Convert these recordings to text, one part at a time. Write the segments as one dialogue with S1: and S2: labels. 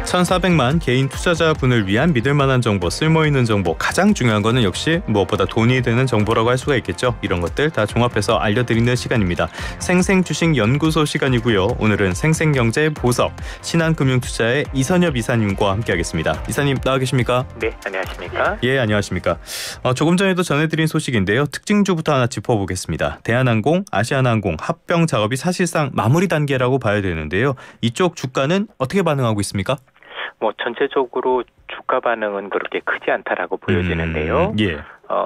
S1: 1,400만 개인 투자자분을 위한 믿을만한 정보, 쓸모있는 정보, 가장 중요한 거는 역시 무엇보다 돈이 되는 정보라고 할 수가 있겠죠. 이런 것들 다 종합해서 알려드리는 시간입니다. 생생주식연구소 시간이고요. 오늘은 생생경제 보석, 신한금융투자의 이선엽 이사님과 함께하겠습니다. 이사님 나와 계십니까?
S2: 네, 안녕하십니까?
S1: 예, 안녕하십니까? 조금 전에도 전해드린 소식인데요. 특징주부터 하나 짚어보겠습니다. 대한항공, 아시아나항공 합병 작업이 사실상 마무리 단계라고 봐야 되는데요. 이쪽 주가는 어떻게 반응하고 있습니까?
S2: 전체적으로 주가 반응은 그렇게 크지 않다라고 보여지는데요.
S1: 예.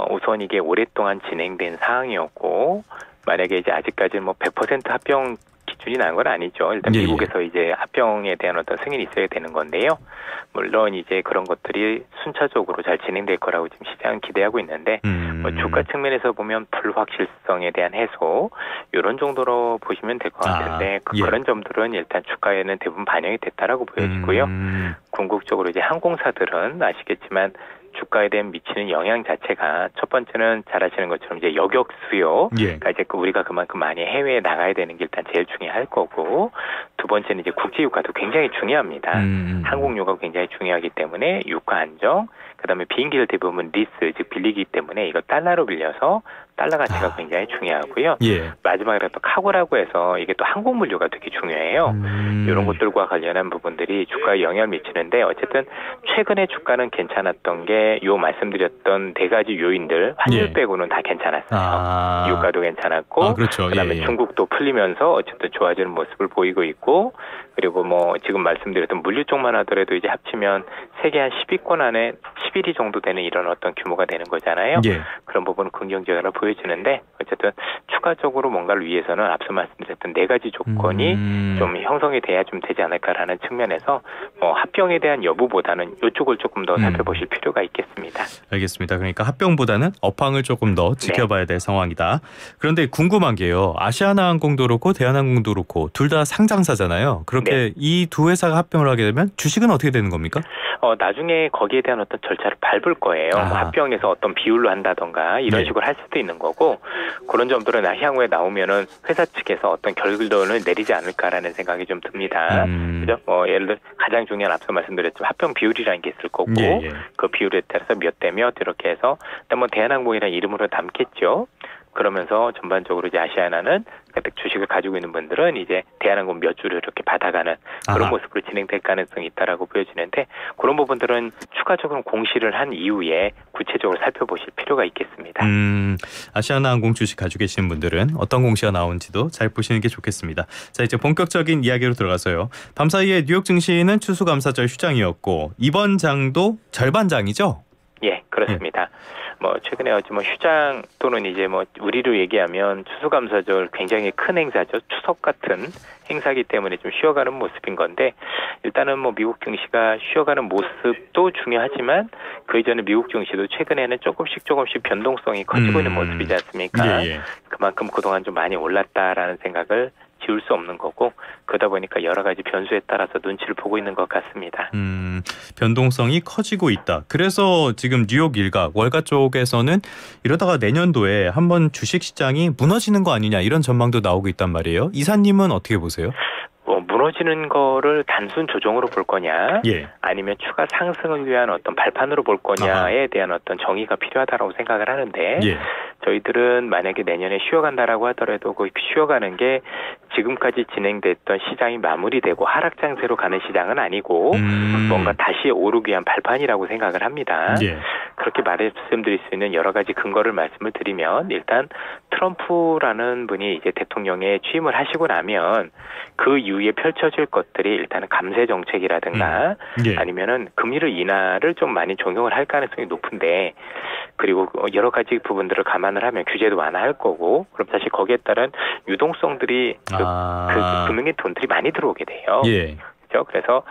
S2: 우선 이게 오랫동안 진행된 사항이었고, 만약에 이제 아직까지는 100% 합병 기준이 난 건 아니죠. 일단 미국에서 이제 합병에 대한 어떤 승인이 있어야 되는 건데요. 물론 이제 그런 것들이 순차적으로 잘 진행될 거라고 지금 시장은 기대하고 있는데, 주가 측면에서 보면 불확실성에 대한 해소 이런 정도로 보시면 될 것 같은데 그런 점들은 일단 주가에는 대부분 반영이 됐다라고 보여지고요. 궁극적으로 이제 항공사들은 아시겠지만 주가에 대한 미치는 영향 자체가 첫 번째는 잘 아시는 것처럼 이제 여객 수요, 그러니까 이제 우리가 그만큼 많이 해외에 나가야 되는 게 일단 제일 중요할 거고, 두 번째는 이제 국제 유가도 굉장히 중요합니다. 항공 유가가 굉장히 중요하기 때문에 유가 안정, 그다음에 비행기를 대부분 리스, 즉 빌리기 때문에 이거 달러로 빌려서 달러 가치가 굉장히 중요하고요. 마지막으로 또 카고라고 해서 이게 또 항공 물류가 되게 중요해요. 이런 것들과 관련한 부분들이 주가에 영향을 미치는데, 어쨌든 최근에 주가는 괜찮았던 게 요 말씀드렸던 네 가지 요인들 환율 빼고는 다 괜찮았어요. 유가도 괜찮았고,
S1: 그렇죠.
S2: 그다음에 중국도 풀리면서 어쨌든 좋아지는 모습을 보이고 있고, 그리고 지금 말씀드렸던 물류 쪽만 하더라도 이제 합치면 세계 한 10위권 안에 11위 정도 되는 이런 어떤 규모가 되는 거잖아요. 그런 부분은 긍정적으로 보여지는데, 어쨌든 추가적으로 뭔가를 위해서는 앞서 말씀드렸던 네 가지 조건이 좀 형성이 돼야 좀 되지 않을까라는 측면에서 합병에 대한 여부보다는 이쪽을 조금 더 살펴보실 필요가 있겠습니다.
S1: 알겠습니다. 그러니까 합병보다는 업황을 조금 더 지켜봐야 될 상황이다. 그런데 궁금한 게요. 아시아나항공도 그렇고 대한항공도 그렇고 둘 다 상장사잖아요. 그렇게 이 두 회사가 합병을 하게 되면 주식은 어떻게 되는 겁니까?
S2: 나중에 거기에 대한 어떤 절차를 밟을 거예요. 합병에서 어떤 비율로 한다던가 이런 식으로 할 수도 있는 거고, 그런 점들은 향후에 나오면은 회사 측에서 어떤 결론을 내리지 않을까라는 생각이 좀 듭니다. 그죠? 예를 들어 가장 중요한 앞서 말씀드렸지만 합병 비율이라는 게 있을 거고, 그 비율에 따라서 몇 대 몇 이렇게 해서 일단 대한항공이라는 이름으로 남겠죠. 그러면서 전반적으로 이제 아시아나는 주식을 가지고 있는 분들은 이제 대한항공 몇 주를 이렇게 받아가는 그런 모습으로 진행될 가능성이 있다라고 보여지는데, 그런 부분들은 추가적으로 공시를 한 이후에 구체적으로 살펴보실 필요가 있겠습니다.
S1: 아시아나항공 주식 가지고 계시는 분들은 어떤 공시가 나온지도 잘 보시는 게 좋겠습니다. 자, 이제 본격적인 이야기로 들어가서요. 밤사이에 뉴욕 증시는 추수감사절 휴장이었고 이번 장도 절반장이죠?
S2: 예, 그렇습니다. 최근에 휴장 또는 이제 우리로 얘기하면 추수감사절 굉장히 큰 행사죠. 추석 같은 행사기 때문에 좀 쉬어가는 모습인 건데, 일단은 미국 증시가 쉬어가는 모습도 중요하지만 그 이전에 미국 증시도 최근에는 조금씩 변동성이 커지고 있는 모습이지 않습니까? 그만큼 그동안 좀 많이 올랐다라는 생각을 지울 수 없는 거고, 그러다 보니까 여러 가지 변수에 따라서 눈치를 보고 있는 것 같습니다.
S1: 변동성이 커지고 있다. 그래서 지금 뉴욕 일각, 월가 쪽에서는 이러다가 내년도에 한번 주식시장이 무너지는 거 아니냐 이런 전망도 나오고 있단 말이에요. 이사님은 어떻게 보세요?
S2: 무너지는 거를 단순 조정으로 볼 거냐, 아니면 추가 상승을 위한 어떤 발판으로 볼 거냐에 대한 어떤 정의가 필요하다고 생각을 하는데, 저희들은 만약에 내년에 쉬어간다라고 하더라도 그 쉬어가는 게 지금까지 진행됐던 시장이 마무리되고 하락 장세로 가는 시장은 아니고 뭔가 다시 오르기 위한 발판이라고 생각을 합니다. 그렇게 말씀드릴 수 있는 여러 가지 근거를 말씀을 드리면, 일단 트럼프라는 분이 이제 대통령에 취임을 하시고 나면 그 이후에 펼쳐질 것들이 일단은 감세 정책이라든가 아니면은 금리를 인하를 좀 많이 적용을 할 가능성이 높은데, 그리고 여러 가지 부분들을 감안을 하면 규제도 완화할 거고, 그럼 사실 거기에 따른 유동성들이 그 금융의 돈들이 많이 들어오게 돼요. 그래서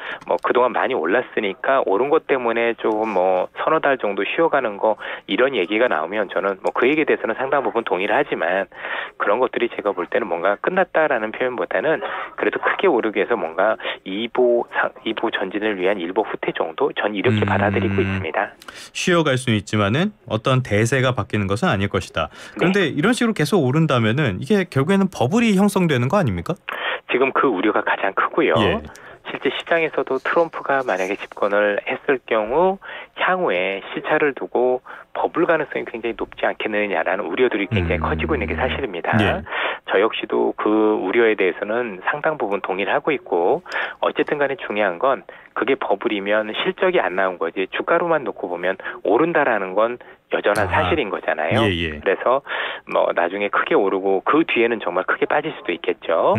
S2: 그동안 많이 올랐으니까 오른 것 때문에 조금 서너 달 정도 쉬어가는 거, 이런 얘기가 나오면 저는 그 얘기에 대해서는 상당 부분 동의를 하지만, 그런 것들이 제가 볼 때는 뭔가 끝났다라는 표현보다는 그래도 크게 오르기 위해서 뭔가 2보 전진을 위한 1보 후퇴 정도, 전 이렇게 받아들이고 있습니다.
S1: 쉬어갈 수는 있지만은 어떤 대세가 바뀌는 것은 아닐 것이다. 그런데 이런 식으로 계속 오른다면은 이게 결국에는 버블이 형성되는 거 아닙니까?
S2: 지금 그 우려가 가장 크고요. 실제 시장에서도 트럼프가 만약에 집권을 했을 경우 향후에 시차를 두고 버블 가능성이 굉장히 높지 않겠느냐라는 우려들이 굉장히 커지고 있는 게 사실입니다. 예. 저 역시도 그 우려에 대해서는 상당 부분 동의를 하고 있고 어쨌든 간에 중요한 건 그게 버블이면 실적이 안 나온 거지 주가로만 놓고 보면 오른다라는 건 여전한 사실인 거잖아요. 예. 그래서 뭐 나중에 크게 오르고 그 뒤에는 정말 크게 빠질 수도 있겠죠.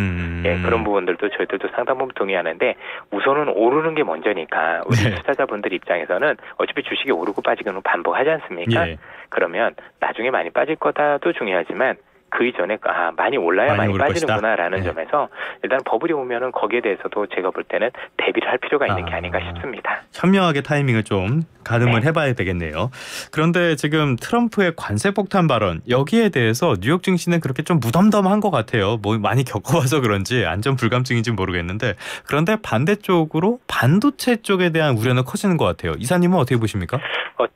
S2: 예, 그런 부분들도 저희들도 상당 부분 동의하는데 우선은 오르는 게 먼저니까 우리 투자자분들 입장에서는 어차피 주식이 오르고 빠지고는 반복하지 않습니까? 예. 그러면 나중에 많이 빠질 거다도 중요하지만 그 이전에 많이 올라야 많이 빠지는구나라는 점에서 일단 버블이 오면은 거기에 대해서도 제가 볼 때는 대비를 할 필요가 있는 게 아닌가 싶습니다.
S1: 현명하게 타이밍을 좀 가늠을 해봐야 되겠네요. 그런데 지금 트럼프의 관세 폭탄 발언 여기에 대해서 뉴욕 증시는 그렇게 좀 무덤덤한 것 같아요. 뭐 많이 겪어봐서 그런지 안전 불감증인지 모르겠는데 그런데 반대쪽으로 반도체 쪽에 대한 우려는 커지는 것 같아요. 이사님은 어떻게 보십니까?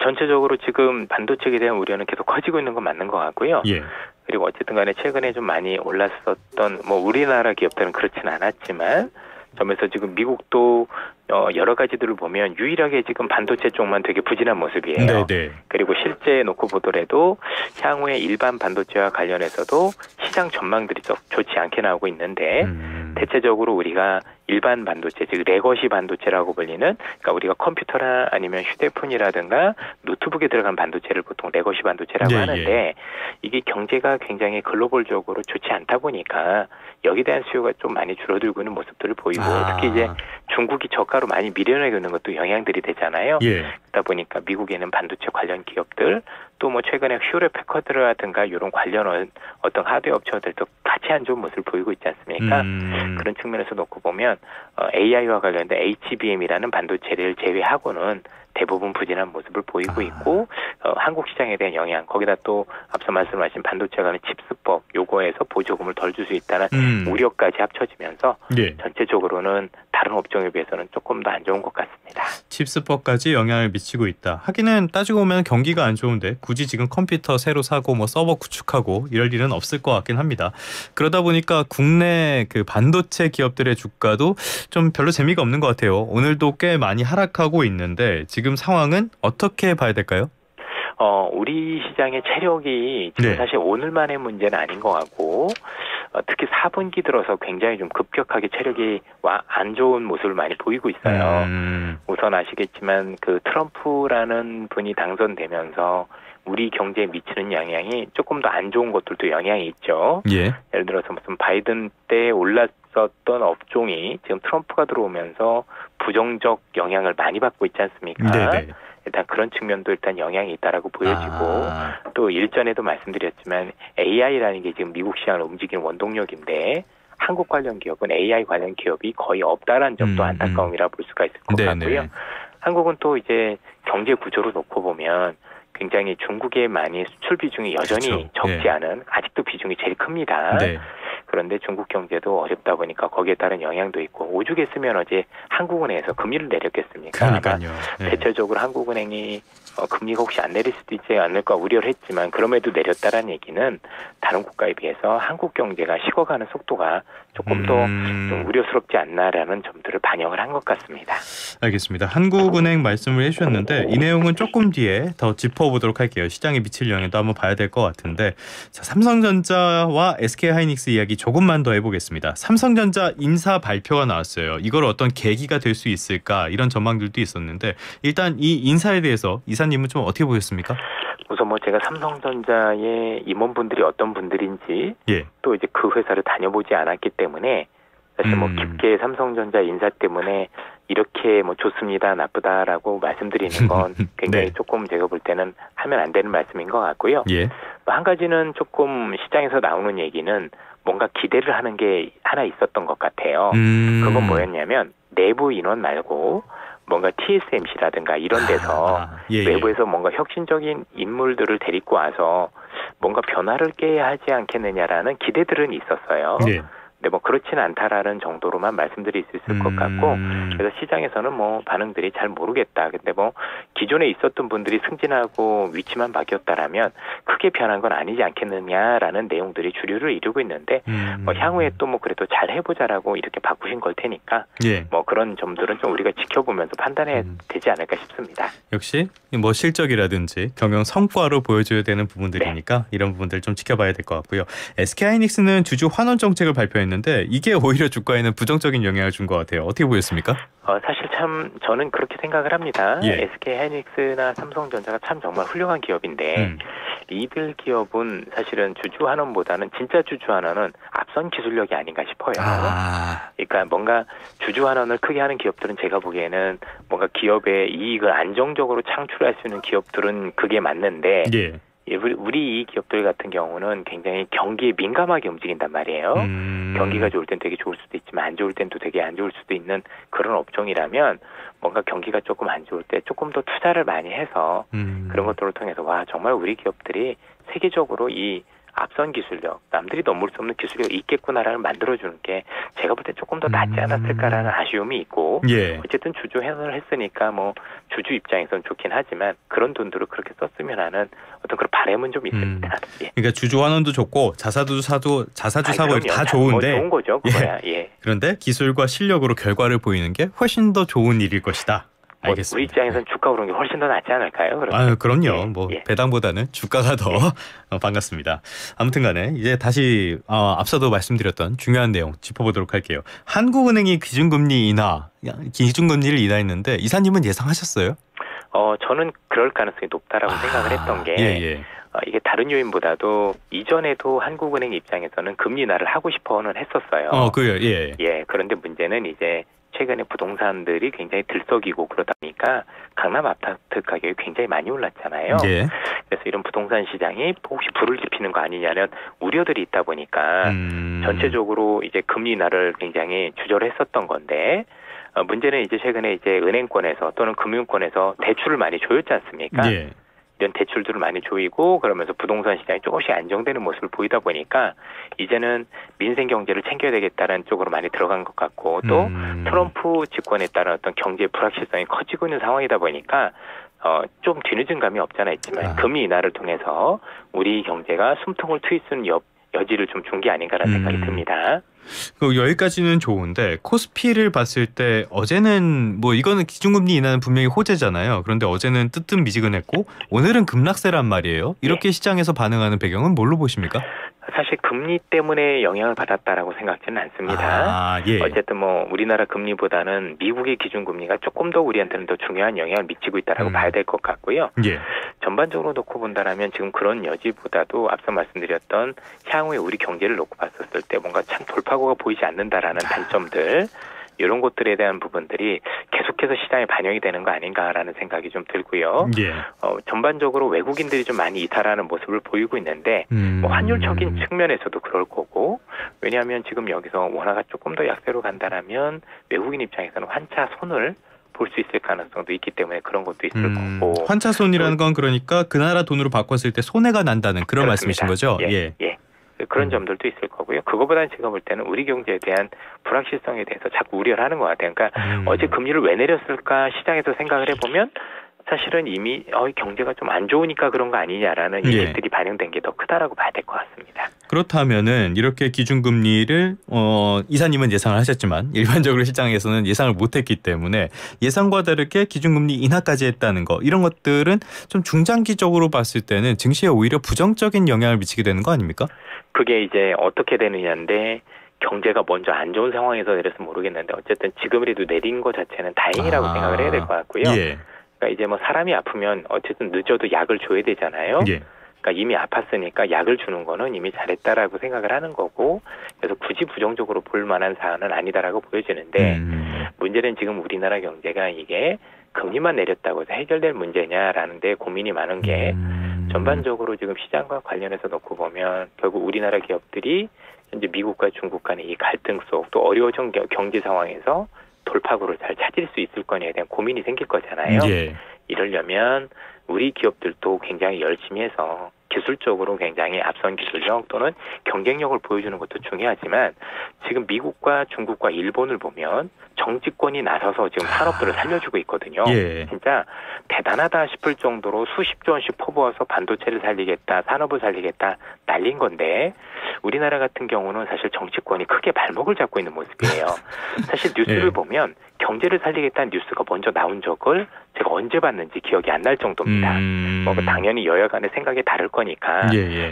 S2: 전체적으로 지금 반도체에 대한 우려는 계속 커지고 있는 건 맞는 것 같고요. 예. 그리고 어쨌든 간에 최근에 좀 많이 올랐었던 뭐 우리나라 기업들은 그렇진 않았지만 점에서 지금 미국도 여러 가지들을 보면 유일하게 지금 반도체 쪽만 되게 부진한 모습이에요. 네네. 그리고 실제 놓고 보더라도 향후에 일반 반도체와 관련해서도 시장 전망들이 좋지 않게 나오고 있는데 대체적으로 우리가 일반 반도체, 즉 레거시 반도체라고 불리는 그러니까 우리가 컴퓨터나 아니면 휴대폰이라든가 노트북에 들어간 반도체를 보통 레거시 반도체라고 하는데 이게 경제가 굉장히 글로벌적으로 좋지 않다 보니까 여기에 대한 수요가 좀 많이 줄어들고 있는 모습들을 보이고 특히 이제 중국이 저가로 많이 밀어내고 있는 것도 영향들이 되잖아요. 그러다 보니까 미국에는 반도체 관련 기업들 또 뭐 최근에 휴레 패커드라든가 이런 관련 어떤 하드웨어 업체들도 같이 안 좋은 모습을 보이고 있지 않습니까? 그런 측면에서 놓고 보면 AI와 관련된 HBM이라는 반도체를 제외하고는 대부분 부진한 모습을 보이고 있고 한국 시장에 대한 영향 거기다 또 앞서 말씀하신 반도체 관련 칩스법 요거에서 보조금을 덜 줄 수 있다는 우려까지 합쳐지면서 전체적으로는 다른 업종에 비해서는 조금 더 안 좋은 것 같습니다.
S1: 칩스법까지 영향을 미치고 있다. 하기는 따지고 보면 경기가 안 좋은데 굳이 지금 컴퓨터 새로 사고 뭐 서버 구축하고 이럴 일은 없을 것 같긴 합니다. 그러다 보니까 국내 그 반도체 기업들의 주가도 좀 별로 재미가 없는 것 같아요. 오늘도 꽤 많이 하락하고 있는데 지금 상황은 어떻게 봐야 될까요?
S2: 우리 시장의 체력이 지금 사실 오늘만의 문제는 아닌 것 같고 특히 4분기 들어서 굉장히 좀 급격하게 체력이 안 좋은 모습을 많이 보이고 있어요. 우선 아시겠지만 그 트럼프라는 분이 당선되면서 우리 경제에 미치는 영향이 조금 더 안 좋은 것들도 영향이 있죠. 예를 들어서 무슨 바이든 때 올랐었던 업종이 지금 트럼프가 들어오면서 부정적 영향을 많이 받고 있지 않습니까? 네네. 일단 그런 측면도 일단 영향이 있다라고 보여지고 또 일전에도 말씀드렸지만 AI라는 게 지금 미국 시장을 움직이는 원동력인데 한국 관련 기업은 AI 관련 기업이 거의 없다라는 점도 안타까움이라 볼 수가 있을 것 같고요. 한국은 또 이제 경제 구조로 놓고 보면 굉장히 중국에 많이 수출 비중이 여전히 적지 않은 아직도 비중이 제일 큽니다. 그런데 중국 경제도 어렵다 보니까 거기에 따른 영향도 있고 오죽했으면 어제 한국은행에서 금리를 내렸겠습니까? 그러니까요. 대체적으로 한국은행이 금리가 혹시 안 내릴 수도 있지 않을까 우려를 했지만 그럼에도 내렸다라는 얘기는 다른 국가에 비해서 한국 경제가 식어가는 속도가 조금 더 좀 우려스럽지 않나라는 점들을 반영을 한 것 같습니다.
S1: 알겠습니다. 한국은행 말씀을 해주셨는데 이 내용은 조금 뒤에 더 짚어보도록 할게요. 시장에 미칠 영향도 한번 봐야 될 것 같은데 자, 삼성전자와 SK하이닉스 이야기 조금만 더 해보겠습니다. 삼성전자 인사 발표가 나왔어요. 이걸 어떤 계기가 될 수 있을까 이런 전망들도 있었는데 일단 이 인사에 대해서 이사님은 좀 어떻게 보셨습니까?
S2: 우선 뭐 제가 삼성전자의 임원분들이 어떤 분들인지 또 이제 그 회사를 다녀보지 않았기 때문에 사실 뭐 깊게 삼성전자 인사 때문에 이렇게 뭐 좋습니다, 나쁘다라고 말씀드리는 건 굉장히 조금 제가 볼 때는 하면 안 되는 말씀인 것 같고요. 한 가지는 조금 시장에서 나오는 얘기는 뭔가 기대를 하는 게 하나 있었던 것 같아요. 그건 뭐였냐면 내부 인원 말고 뭔가 TSMC라든가 이런 데서 외부에서 뭔가 혁신적인 인물들을 데리고 와서 뭔가 변화를 깨야 하지 않겠느냐라는 기대들은 있었어요. 네, 뭐 그렇지는 않다라는 정도로만 말씀드릴 수 있을 것 같고, 그래서 시장에서는 뭐 반응들이 잘 모르겠다. 근데 뭐 기존에 있었던 분들이 승진하고 위치만 바뀌었다라면 크게 변한 건 아니지 않겠느냐라는 내용들이 주류를 이루고 있는데, 뭐 향후에 또 뭐 그래도 잘 해보자라고 이렇게 바꾸신 걸 테니까,
S1: 예.
S2: 뭐 그런 점들은 좀 우리가 지켜보면서 판단해야 되지 않을까 싶습니다.
S1: 역시 뭐 실적이라든지 경영 성과로 보여줘야 되는 부분들이니까 네. 이런 부분들 좀 지켜봐야 될 것 같고요. SK하이닉스는 주주 환원 정책을 발표했는데 이게 오히려 주가에는 부정적인 영향을 준 것 같아요. 어떻게 보였습니까?
S2: 사실 참 저는 그렇게 생각을 합니다. 예. SK하이닉스나 삼성전자가 참 정말 훌륭한 기업인데 이들 기업은 사실은 주주 환원보다는 진짜 주주 환원은 앞선 기술력이 아닌가 싶어요. 그러니까 뭔가 주주 환원을 크게 하는 기업들은 제가 보기에는 뭔가 기업의 이익을 안정적으로 창출할 수 있는 기업들은 그게 맞는데
S1: 예.
S2: 우리 이 기업들 같은 경우는 굉장히 경기에 민감하게 움직인단 말이에요. 경기가 좋을 땐 되게 좋을 수도 있지만 안 좋을 땐 또 되게 안 좋을 수도 있는 그런 업종이라면 뭔가 경기가 조금 안 좋을 때 조금 더 투자를 많이 해서 그런 것들을 통해서 와 정말 우리 기업들이 세계적으로 이 앞선 기술력, 남들이 넘을 수 없는 기술력이 있겠구나라는 만들어주는 게 제가 볼 때 조금 더 낫지 않았을까라는 아쉬움이 있고
S1: 예.
S2: 어쨌든 주주 회원을 했으니까 뭐 주주 입장에서는 좋긴 하지만 그런 돈들을 그렇게 썼으면 하는 어떤 그런 바람은 좀 있습니다.
S1: 예. 그러니까 주주 환원도 좋고 자사주 사고 다 좋은데
S2: 뭐 좋은 거죠. 그거야. 예.
S1: 그런데 기술과 실력으로 결과를 보이는 게 훨씬 더 좋은 일일 것이다. 알겠습니다.
S2: 우리 입장에서는 주가 오르는 게 훨씬 더 낫지 않을까요?
S1: 그럼요. 뭐 배당보다는 주가가 더 반갑습니다. 아무튼간에 이제 다시 앞서도 말씀드렸던 중요한 내용 짚어보도록 할게요. 한국은행이 기준금리를 인하했는데 이사님은 예상하셨어요?
S2: 저는 그럴 가능성이 높다라고 생각을 했던 게 이게 다른 요인보다도 이전에도 한국은행 입장에서는 금리 인하를 하고 싶어는 했었어요.
S1: 그래요. 예.
S2: 예. 그런데 문제는 이제 최근에 부동산들이 굉장히 들썩이고 그러다 보니까 강남 아파트 가격이 굉장히 많이 올랐잖아요.
S1: 예.
S2: 그래서 이런 부동산 시장이 혹시 불을 지피는 거 아니냐는 우려들이 있다 보니까 전체적으로 이제 금리 인하를 굉장히 주저했었던 건데 문제는 이제 최근에 이제 은행권에서 또는 금융권에서 대출을 많이 조였지 않습니까?
S1: 예.
S2: 이런 대출들을 많이 조이고 그러면서 부동산 시장이 조금씩 안정되는 모습을 보이다 보니까 이제는 민생 경제를 챙겨야 되겠다는 쪽으로 많이 들어간 것 같고 또 트럼프 집권에 따른 어떤 경제 불확실성이 커지고 있는 상황이다 보니까 좀 뒤늦은 감이 없잖아 있지만 금리 인하를 통해서 우리 경제가 숨통을 트일 수 있는 여지를 좀 준 게 아닌가라는 생각이 듭니다.
S1: 여기까지는 좋은데 코스피를 봤을 때 어제는 뭐 이거는 기준금리 인하는 분명히 호재잖아요. 그런데 어제는 뜨뜻미지근했고 오늘은 급락세란 말이에요. 이렇게 시장에서 반응하는 배경은 뭘로 보십니까?
S2: 사실 금리 때문에 영향을 받았다라고 생각지는 않습니다. 어쨌든 뭐 우리나라 금리보다는 미국의 기준금리가 조금 더 우리한테는 더 중요한 영향을 미치고 있다라고 봐야 될 것 같고요. 전반적으로 놓고 본다라면 지금 그런 여지보다도 앞서 말씀드렸던 향후에 우리 경제를 놓고 봤었을 때 뭔가 참 돌파구가 보이지 않는다라는 단점들 이런 것들에 대한 부분들이 계속해서 시장에 반영이 되는 거 아닌가라는 생각이 좀 들고요. 전반적으로 외국인들이 좀 많이 이탈하는 모습을 보이고 있는데 뭐 환율적인 측면에서도 그럴 거고 왜냐하면 지금 여기서 원화가 조금 더 약세로 간다라면 외국인 입장에서는 환차 손을 볼 수 있을 가능성도 있기 때문에 그런 것도 있을 거고
S1: 환차손이라는 건 그러니까 그 나라 돈으로 바꿨을 때 손해가 난다는 그런 말씀이신 거죠?
S2: 예. 그런 점들도 있을 거고요. 그거보다는 제가 볼 때는 우리 경제에 대한 불확실성에 대해서 자꾸 우려를 하는 것 같아요. 그러니까 어제 금리를 왜 내렸을까 시장에서 생각을 해보면 사실은 이미 경제가 좀 안 좋으니까 그런 거 아니냐라는 얘기들이 반영된 게 더 크다라고 봐야 될 것 같습니다.
S1: 그렇다면은 이렇게 기준금리를 이사님은 예상을 하셨지만 일반적으로 시장에서는 예상을 못했기 때문에 예상과 다르게 기준금리 인하까지 했다는 거 이런 것들은 좀 중장기적으로 봤을 때는 증시에 오히려 부정적인 영향을 미치게 되는 거 아닙니까? 그게
S2: 이제 어떻게 되느냐인데 경제가 먼저 안 좋은 상황에서 내려서 모르겠는데 어쨌든 지금이라도 내린 것 자체는 다행이라고 생각을 해야 될 것 같고요. 그러니까 이제 뭐 사람이 아프면 어쨌든 늦어도 약을 줘야 되잖아요. 그러니까 이미 아팠으니까 약을 주는 거는 이미 잘했다라고 생각을 하는 거고 그래서 굳이 부정적으로 볼 만한 사안은 아니다라고 보여지는데 문제는 지금 우리나라 경제가 이게 금리만 내렸다고 해서 해결될 문제냐라는 데 고민이 많은 게 전반적으로 지금 시장과 관련해서 놓고 보면 결국 우리나라 기업들이 현재 미국과 중국 간의 이 갈등 속 또 어려워진 경제 상황에서 돌파구를 잘 찾을 수 있을 거냐에 대한 고민이 생길 거잖아요. 이러려면 우리 기업들도 굉장히 열심히 해서 기술적으로 굉장히 앞선 기술력 또는 경쟁력을 보여주는 것도 중요하지만 지금 미국과 중국과 일본을 보면 정치권이 나서서 지금 산업들을 살려주고 있거든요.
S1: 예.
S2: 진짜 대단하다 싶을 정도로 수십조 원씩 퍼부어서 반도체를 살리겠다, 산업을 살리겠다 날린 건데 우리나라 같은 경우는 사실 정치권이 크게 발목을 잡고 있는 모습이에요. 사실 뉴스를
S1: 예.
S2: 보면 경제를 살리겠다는 뉴스가 먼저 나온 적을 제가 언제 봤는지 기억이 안 날 정도입니다. 뭐 당연히 여야 간의 생각이 다를 거니까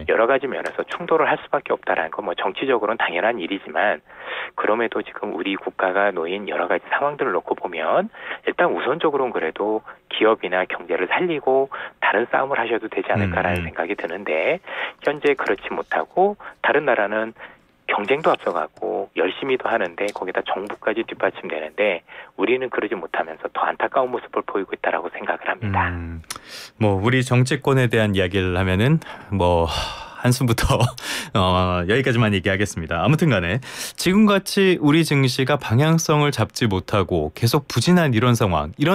S2: 여러 가지 면에서 충돌을 할 수밖에 없다라는 건 뭐 정치적으로는 당연한 일이지만 그럼에도 지금 우리 국가가 놓인 여러 가지 상황들을 놓고 보면 일단 우선적으로는 그래도 기업이나 경제를 살리고 다른 싸움을 하셔도 되지 않을까라는 생각이 드는데 현재 그렇지 못하고 다른 나라는 경쟁도 앞서가고 열심히도 하는데 거기다 정부까지 뒷받침되는데 우리는 그러지 못하면서 더 안타까운 모습을 보이고 있다라고 생각을 합니다.
S1: 뭐 우리 정치권에 대한 이야기를 하면은 뭐 한숨부터 여기까지만 얘기하겠습니다. 아무튼간에 지금같이 우리 증시가 방향성을 잡지 못하고 계속 부진한 이런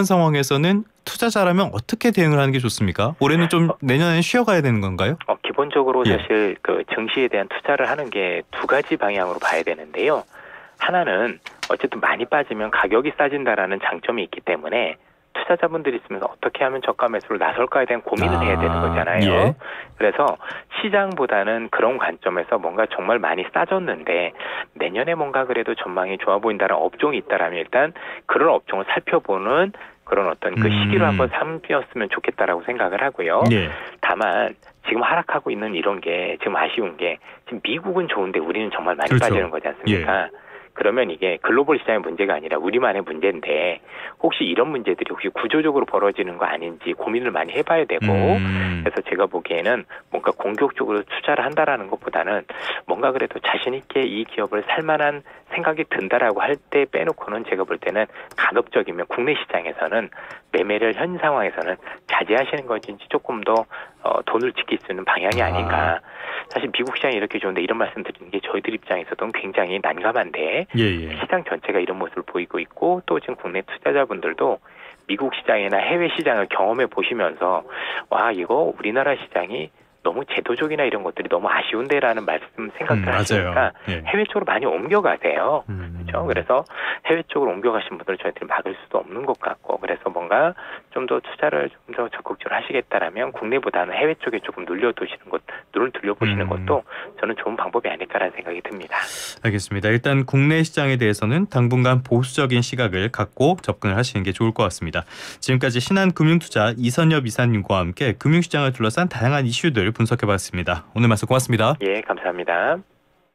S1: 상황에서는 투자자라면 어떻게 대응을 하는 게 좋습니까? 올해는 좀 내년에 쉬어가야 되는 건가요?
S2: 기본적으로 사실 그 증시에 대한 투자를 하는 게 두 가지 방향으로 봐야 되는데요. 하나는 어쨌든 많이 빠지면 가격이 싸진다라는 장점이 있기 때문에 투자자분들이 있으면서 어떻게 하면 저가 매수를 나설까에 대한 고민을 해야 되는 거잖아요.
S1: 예.
S2: 그래서 시장보다는 그런 관점에서 뭔가 정말 많이 싸졌는데 내년에 뭔가 그래도 전망이 좋아 보인다는 업종이 있다라면 일단 그런 업종을 살펴보는 그런 어떤 그 시기로 한번 삼으셨으면 좋겠다라고 생각을 하고요.
S1: 예.
S2: 다만 지금 하락하고 있는 이런 게 지금 아쉬운 게 지금 미국은 좋은데 우리는 정말 많이
S1: 그렇죠.
S2: 빠지는 거지 않습니까? 그러면 이게 글로벌 시장의 문제가 아니라 우리만의 문제인데 혹시 이런 문제들이 혹시 구조적으로 벌어지는 거 아닌지 고민을 많이 해봐야 되고 그래서 제가 보기에는 뭔가 공격적으로 투자를 한다라는 것보다는 뭔가 그래도 자신 있게 이 기업을 살만한 생각이 든다라고 할 때 빼놓고는 제가 볼 때는 가급적이면 국내 시장에서는 매매를 현 상황에서는 자제하시는 것인지 조금 더 돈을 지킬 수 있는 방향이 아닌가. 사실 미국 시장이 이렇게 좋은데 이런 말씀 드리는 게 저희들 입장에서도 굉장히 난감한데 시장 전체가 이런 모습을 보이고 있고 또 지금 국내 투자자분들도 미국 시장이나 해외 시장을 경험해 보시면서 와 이거 우리나라 시장이 너무 제도적이나 이런 것들이 너무 아쉬운데라는 말씀 생각을 하시니까 해외 쪽으로 많이 옮겨가세요. 그렇죠? 그래서 해외 쪽으로 옮겨가신 분들을 저희들이 막을 수도 없는 것 같고 그래서 뭔가 좀 더 투자를 좀 더 적극적으로 하시겠다라면 국내보다는 해외 쪽에 조금 눈을 돌려보시는 것도 저는 좋은 방법이 아닐까라는 생각이 듭니다.
S1: 알겠습니다. 일단 국내 시장에 대해서는 당분간 보수적인 시각을 갖고 접근을 하시는 게 좋을 것 같습니다. 지금까지 신한금융투자 이선엽 이사님과 함께 금융시장을 둘러싼 다양한 이슈들 분석해봤습니다. 오늘 말씀 고맙습니다.
S2: 예, 감사합니다.